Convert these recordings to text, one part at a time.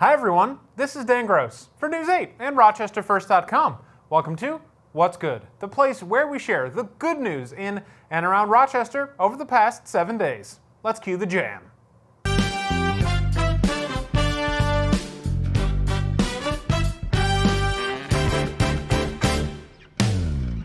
Hi everyone, this is Dan Gross for News 8 and RochesterFirst.com. Welcome to What's Good, the place where we share the good news in and around Rochester over the past 7 days. Let's cue the jam.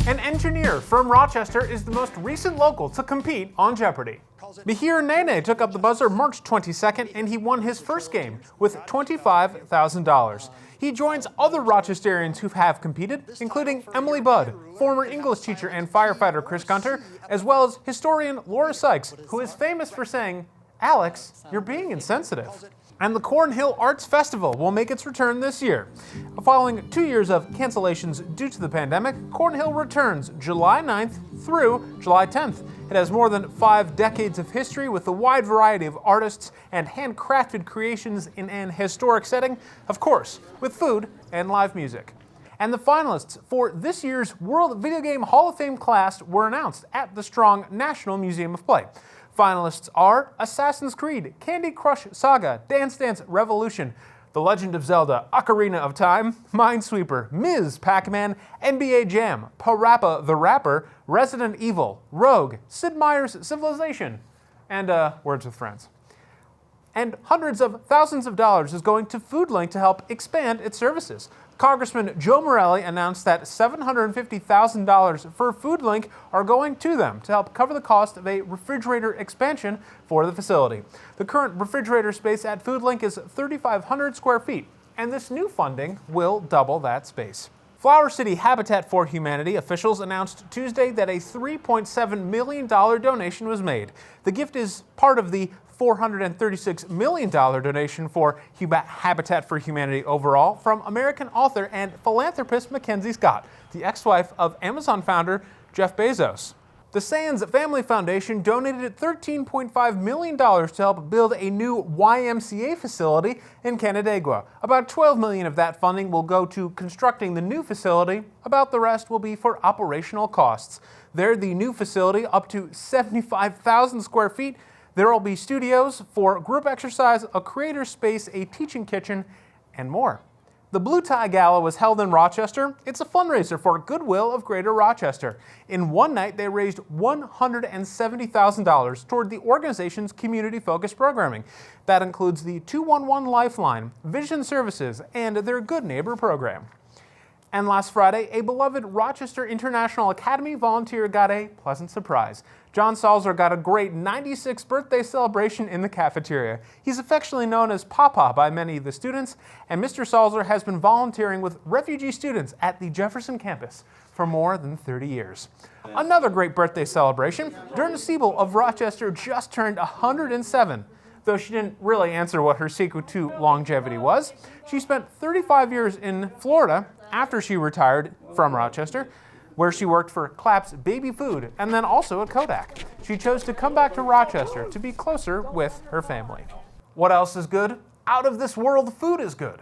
An engineer from Rochester is the most recent local to compete on Jeopardy. Bahir Nene took up the buzzer March 22nd and he won his first game with $25,000. He joins other Rochesterians who have competed, including Emily Budd, former English teacher and firefighter Chris Gunter, as well as historian Laura Sykes, who is famous for saying, "Alex, you're being insensitive." And the Cornhill Arts Festival will make its return this year. Following 2 years of cancellations due to the pandemic, Cornhill returns July 9th through July 10th. It has more than 5 decades of history with a wide variety of artists and handcrafted creations in an historic setting, of course, with food and live music. And the finalists for this year's World Video Game Hall of Fame class were announced at the Strong National Museum of Play. Finalists are Assassin's Creed, Candy Crush Saga, Dance Dance Revolution, The Legend of Zelda, Ocarina of Time, Minesweeper, Ms. Pac-Man, NBA Jam, Parappa the Rapper, Resident Evil, Rogue, Sid Meier's Civilization, and Words with Friends. And hundreds of thousands of dollars is going to FoodLink to help expand its services. Congressman Joe Morelli announced that $750,000 for FoodLink are going to them to help cover the cost of a refrigerator expansion for the facility. The current refrigerator space at FoodLink is 3,500 square feet, and this new funding will double that space. Flower City Habitat for Humanity officials announced Tuesday that a $3.7 million donation was made. The gift is part of the $436 million donation for Habitat for Humanity overall from American author and philanthropist Mackenzie Scott, the ex-wife of Amazon founder Jeff Bezos. The Sands Family Foundation donated $13.5 million to help build a new YMCA facility in Canandaigua. About $12 million of that funding will go to constructing the new facility. About the rest will be for operational costs. There, the new facility, up to 75,000 square feet, there will be studios for group exercise, a creator space, a teaching kitchen, and more. The Blue Tie Gala was held in Rochester. It's a fundraiser for Goodwill of Greater Rochester. In one night, they raised $170,000 toward the organization's community-focused programming. That includes the 211 Lifeline, Vision Services, and their Good Neighbor program. And last Friday, a beloved Rochester International Academy volunteer got a pleasant surprise. John Salzer got a great 96th birthday celebration in the cafeteria. He's affectionately known as Papa by many of the students, and Mr. Salzer has been volunteering with refugee students at the Jefferson campus for more than 30 years. Another great birthday celebration, Derma Siebel of Rochester just turned 107. Though she didn't really answer what her secret to longevity was. She spent 35 years in Florida after she retired from Rochester, where she worked for Clapp's Baby Food and then also at Kodak. She chose to come back to Rochester to be closer with her family. What else is good? Out of this world food is good.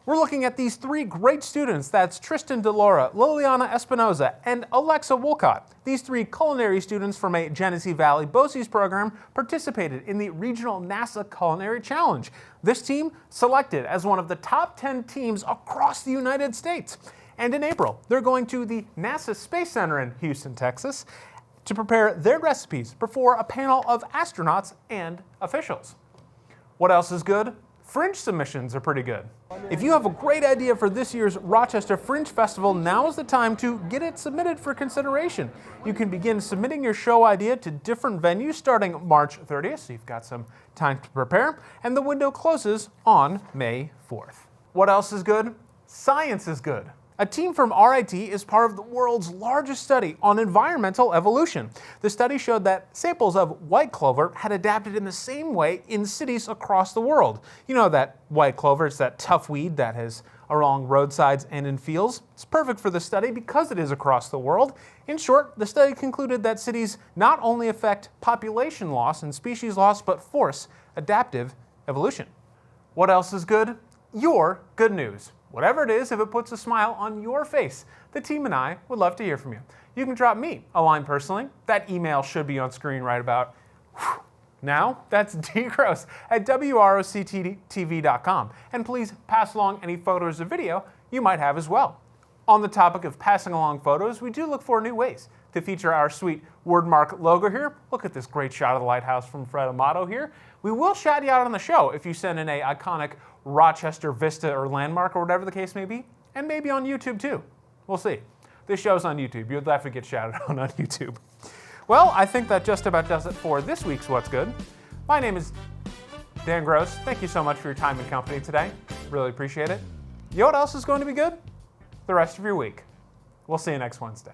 We're looking at these 3 great students. That's Tristan DeLaura, Liliana Espinoza, and Alexa Wolcott. These 3 culinary students from a Genesee Valley BOCES program participated in the regional NASA Culinary Challenge. This team selected as one of the top 10 teams across the United States. And in April, they're going to the NASA Space Center in Houston, Texas, to prepare their recipes before a panel of astronauts and officials. What else is good? Fringe submissions are pretty good. If you have a great idea for this year's Rochester Fringe Festival, now is the time to get it submitted for consideration. You can begin submitting your show idea to different venues starting March 30th, so you've got some time to prepare, and the window closes on May 4th. What else is good? Science is good. A team from RIT is part of the world's largest study on environmental evolution. The study showed that samples of white clover had adapted in the same way in cities across the world. You know that white clover, it's that tough weed that is along roadsides and in fields. It's perfect for the study because it is across the world. In short, the study concluded that cities not only affect population loss and species loss, but force adaptive evolution. What else is good? Your good news. Whatever it is, if it puts a smile on your face, the team and I would love to hear from you. You can drop me a line personally. That email should be on screen right about Now, that's dgross at WROCTV.com. And please pass along any photos or video you might have as well. On the topic of passing along photos, we do look for new ways to feature our sweet wordmark logo here. Look at this great shot of the lighthouse from Fred Amato here. We will shout you out on the show if you send in a iconic Rochester vista or landmark or whatever the case may be, and maybe on YouTube too. We'll see. This show's on YouTube. You'll definitely get shouted out on YouTube. Well, I think that just about does it for this week's What's Good. My name is Dan Gross. Thank you so much for your time and company today. Really appreciate it. You know what else is going to be good? The rest of your week. We'll see you next Wednesday.